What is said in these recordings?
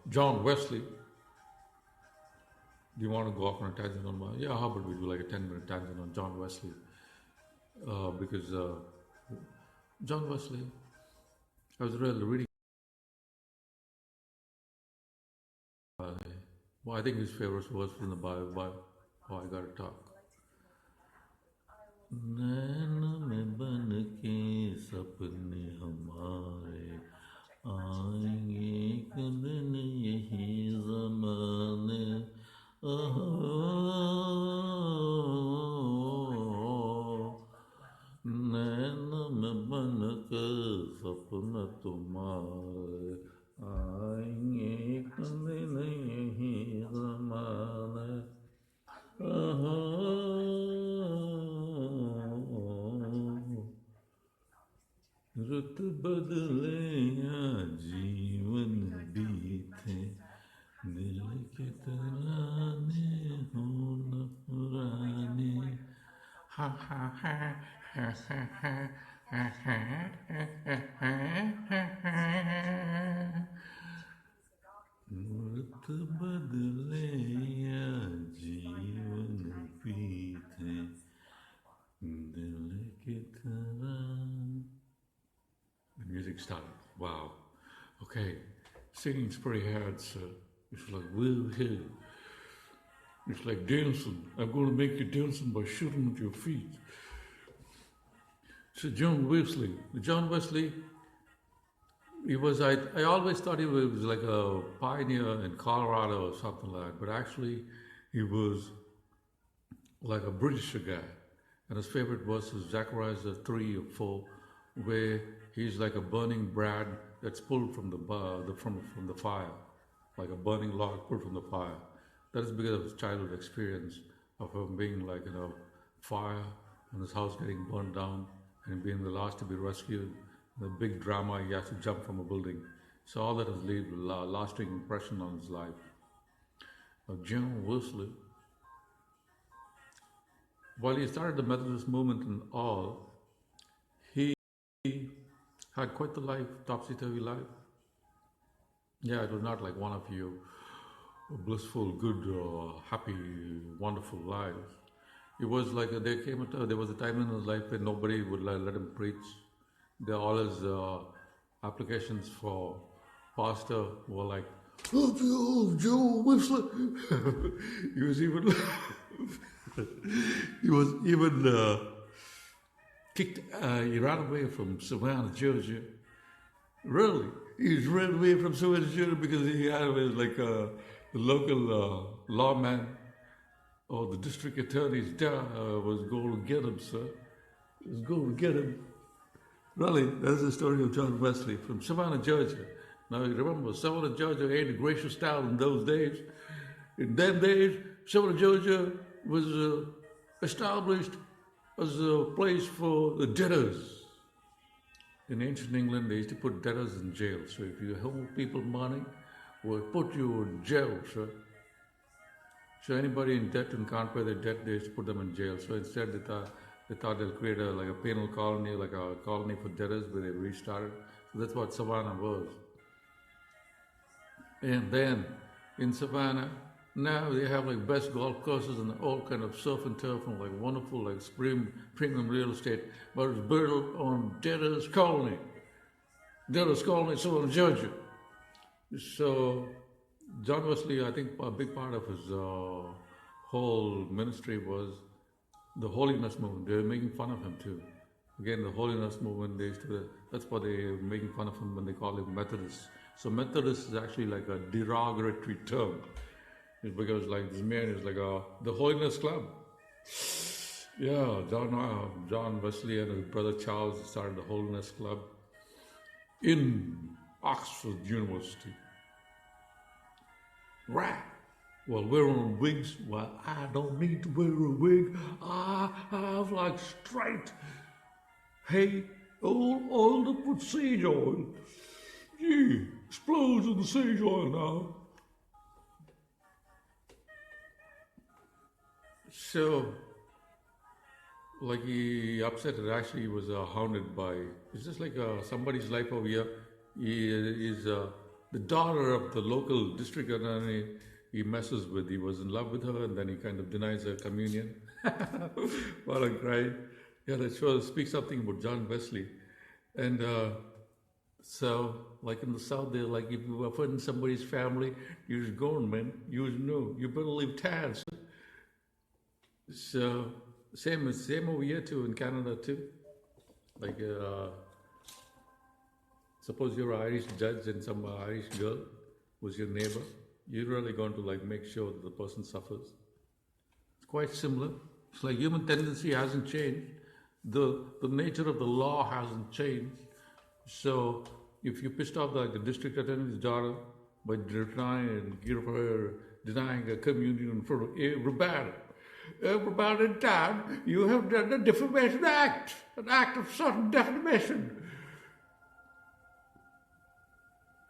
John Wesley. Do you want to go off on a tangent on my? Yeah, how about we do like a 10-minute tangent on John Wesley? Because John Wesley, I was really reading. Well, I think his favorite verse from the Bible. Oh, I gotta talk. नैन में बन के सपने हमारे आएंगे एक दिन यही ज़माने नैन में बन के सपना तुम्हारे आएंगे एक दिन यही ज़माने रुत बदले या जीवन बीते दिल के तराने हो न पुराने हा हा हा हा हा हा हा रुत बदले या जीवन बीते दिल के तराने. The music started. Wow. Okay. Singing's pretty hard, so it's like, woo hoo. It's like dancing. I'm going to make you dancing by shooting with your feet. So John Wesley. John Wesley, he was, I always thought he was like a pioneer in Colorado or something like that, but actually he was like a British guy. And his favorite verse is Zechariah 3 or 4, where he's like a burning brand that's pulled from the fire, like a burning log pulled from the fire. That is because of his childhood experience of him being like, fire and his house getting burned down and being the last to be rescued. The big drama, he has to jump from a building. So all that has left a lasting impression on his life. John Wesley, while he started the Methodist movement and all, he had quite the life, topsy-turvy life. Yeah, it was not like one of your blissful, good, happy, wonderful lives. It was like there was a time in his life when nobody would let him preach. All his applications for pastor were like, oh, Joe Wesley. He was even kicked, he ran away from Savanah, Georgia. Really? He ran away from Savanah, Georgia because he had the local lawman or the district attorney's dad was going to get him, sir. He was going to get him. Really, that's the story of John Wesley from Savanah, Georgia. Now you remember, Savanah, Georgia ain't a gracious town in those days. In them days, Savanah, Georgia was established as a place for the debtors. In ancient England, they used to put debtors in jail. So if you hold people money, we'll put you in jail, sir. So anybody in debt and can't pay their debt, they used to put them in jail. So instead, they thought they'll create a penal colony, like a colony for debtors, where they restarted. So that's what Savanah was. And then in Savanah, now they have best golf courses and all kind of surf and turf and wonderful premium real estate, but it's built on Debtors Colony. Debtors Colony, Savanah, Georgia. So John Wesley, I think a big part of his whole ministry was the holiness movement. They were making fun of him too. Again, the holiness movement, that's what they were making fun of him when they call him Methodist. So Methodist is actually like a derogatory term. It's because this man is the Holiness Club. Yeah, John Wesley and his brother Charles started the Holiness Club in Oxford University. Right. Well, wearing wigs. Well, I don't need to wear a wig. I have straight. Hey, all oil to put sage oil. Yeah, explodes in the sage oil now. So, he upset that actually he was hounded by, it's just like somebody's life over here. He is the daughter of the local district attorney he messes with. He was in love with her, and then he kind of denies her communion. While I cried. Yeah, that show speaks something about John Wesley. And so, like in the South, they're like, if you offend somebody's family, you just go, man. You know, you better leave town. So, same over here too, in Canada too. Like, suppose you're an Irish judge and some Irish girl was your neighbor, you're really going to like make sure that the person suffers. It's quite similar. It's like human tendency hasn't changed. The nature of the law hasn't changed. So if you pissed off like the district attorney's daughter by denying a communion in front of everybody in town, you have done a defamation act, an act of sudden defamation.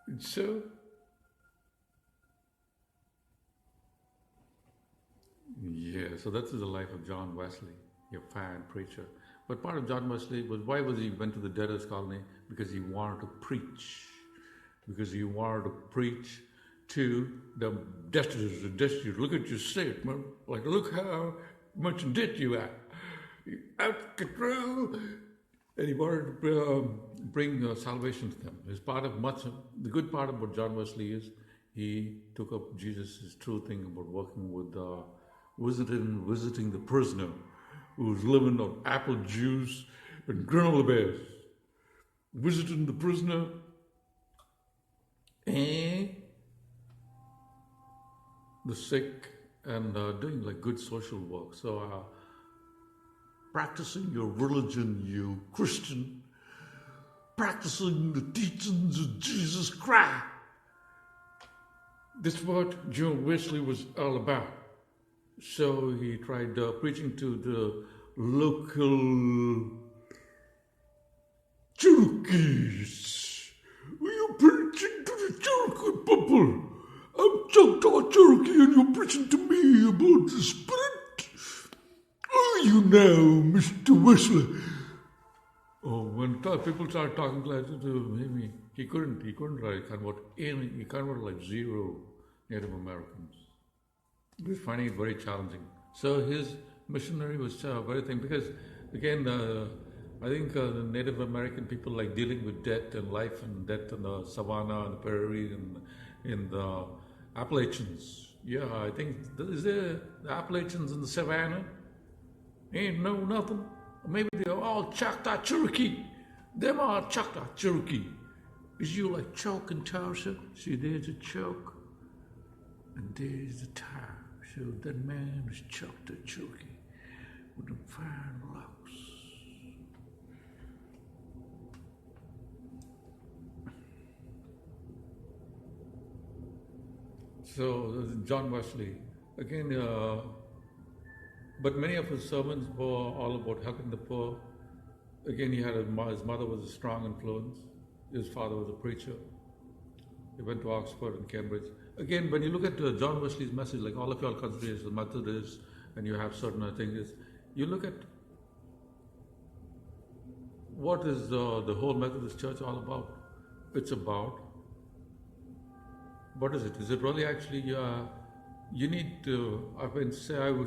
And so, yeah, so that's the life of John Wesley, a fine preacher. But part of John Wesley was, why was he went to the Debtors Colony? Because he wanted to preach. Because he wanted to preach to the destitute. Look at your state, man. Like, look how much in debt you are. You're out of control. And he wanted to bring salvation to them. It's part of the good part about John Wesley is he took up Jesus' true thing about working with, visiting the prisoner who was living on apple juice and granola bears. Visiting the prisoner and the sick and doing like good social work. So practicing your religion, you Christian, practicing the teachings of Jesus Christ. That's what John Wesley was all about. So he tried preaching to the local Cherokees. Are you preaching to the Cherokee people? I'm talking Cherokee and you're preaching to me about the Spirit? Are you now, Mr. Wesley? Oh, when people started talking like that to him, he couldn't convert any, he converted like 0 Native Americans. He was finding it very challenging. So his missionary was very thing, because again, I think the Native American people like dealing with death and life and death in the Savanah and the prairie and in the Appalachians. Yeah, I think, is there the Appalachians in the Savanna? Ain't no nothing. Maybe they're all Choctaw Cherokee. Them are Choctaw Cherokee. Is you like choke and Tulsa? See, there's a choke and there's the tar. So that man is Choctaw Cherokee with them fine locks. So John Wesley, again, but many of his sermons were all about helping the poor. Again, he had his mother was a strong influence. His father was a preacher. He went to Oxford and Cambridge. Again, when you look at John Wesley's message, like all of you all consider as a Methodist, and you have certain things, you look at what is the whole Methodist Church all about. It's about, what is it? Is it really actually, you need to, I would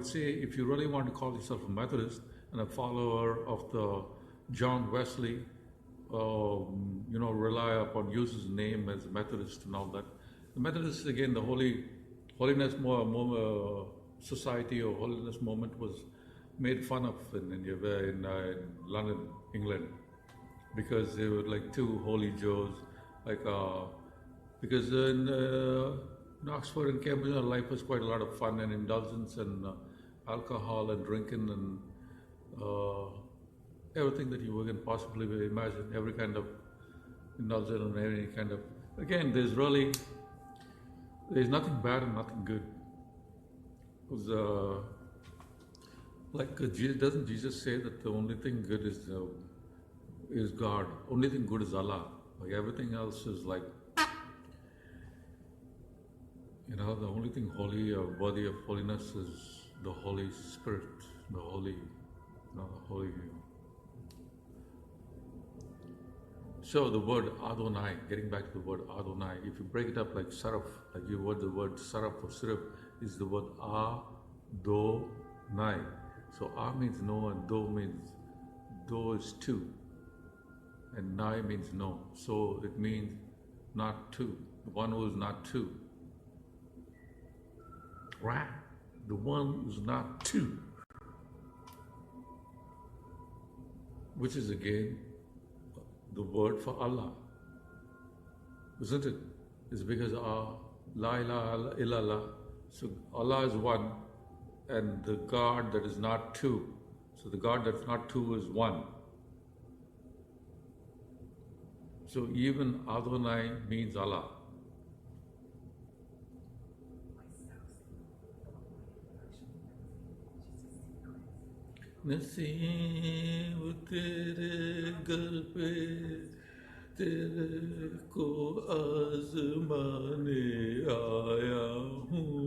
say, if you really want to call yourself a Methodist and a follower of the John Wesley, rely upon, use his name as a Methodist and all that. The Methodists, again, the holiness society or holiness movement was made fun of in London, England, because they were like 2 holy Joes, because in Oxford and Cambridge, life was quite a lot of fun and indulgence and alcohol and drinking and everything that you can possibly imagine, every kind of indulgence and any kind of, again, there's nothing bad and nothing good. Because, doesn't Jesus say that the only thing good is God, only thing good is Allah, like everything else is like, the only thing holy or worthy of holiness is the Holy Spirit, the holy. So the word Adonai, getting back to the word Adonai, if you break it up like saraf, like the word saraf or syrup is the word Adonai. So A means no and do is two. And Nai means no. So it means not two. The one who is not two. Right? The one who's not two. Which is again the word for Allah. Isn't it? It's because La ilaha illallah. So Allah is one and the God that is not two. So the God that's not two is one. So even Adonai means Allah. नसीब तेरे घर पे तेरे को आज़माने आया हूँ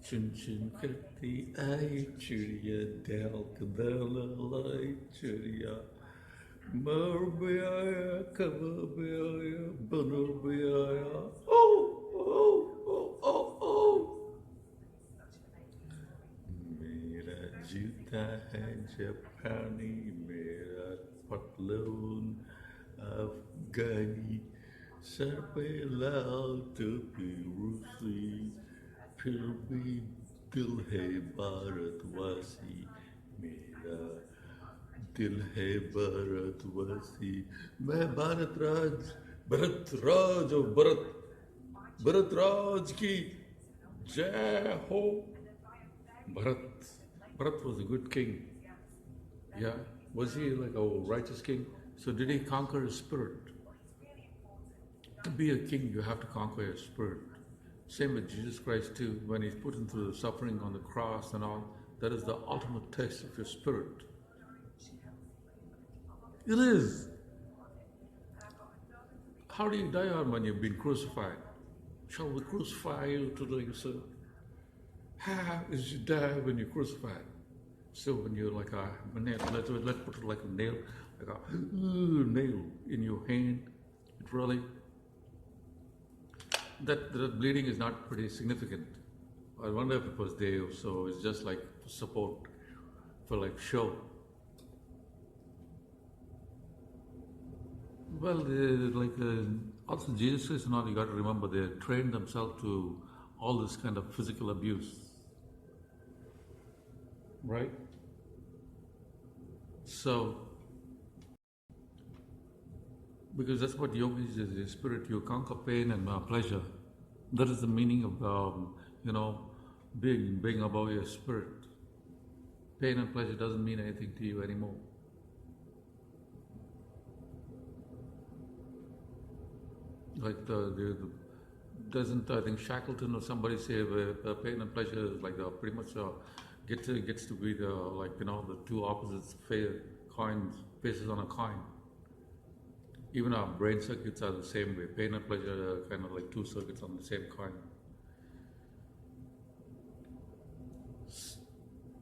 चुन चुन करती आई चिड़िया दल कदल लाई चिड़िया मर भी आया खबर भी आया बनर भी आया मेरा जूता है जापानी मेरा पतलून अफगानी सर पे लाल टोपी रूसी फिर भी दिल है भारतवासी मेरा दिल है भारतवासी मैं भारत राज और भरत राज की जय हो Bharat was a good king. Yeah, was he like a righteous king? So did he conquer his spirit? To be a king, you have to conquer your spirit. Same with Jesus Christ too, when he's put into the suffering on the cross and all, that is the ultimate test of your spirit. It is. How do you die on when you've been crucified? Shall we crucify you today, sir? How is you die when you're crucified? So when you're like a nail, let's put it like a nail, like a nail in your hand, it really, that bleeding is not pretty significant. I wonder if it was there, so it's just like support, for like show. Well, also Jesus Christ and all, you got to remember, they trained themselves to all this kind of physical abuse. Right? So, because that's what yoga is, the spirit, you conquer pain and pleasure. That is the meaning of, being above your spirit. Pain and pleasure doesn't mean anything to you anymore. Like doesn't I think Shackleton or somebody say pain and pleasure is like pretty much gets to be the two opposites faces on a coin. Even our brain circuits are the same way. Pain and pleasure are kind of like two circuits on the same coin.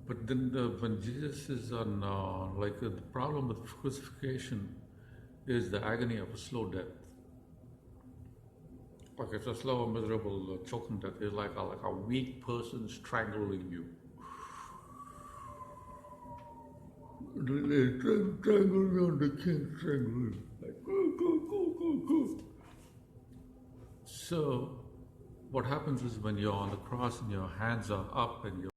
But then when Jesus is on, the problem with crucifixion is the agony of a slow death. Like it's a slow, miserable, choking death. It's like a weak person strangling you. They strangle me on the king, strangle me. Like, go. So, what happens is when you're on the cross and your hands are up and you're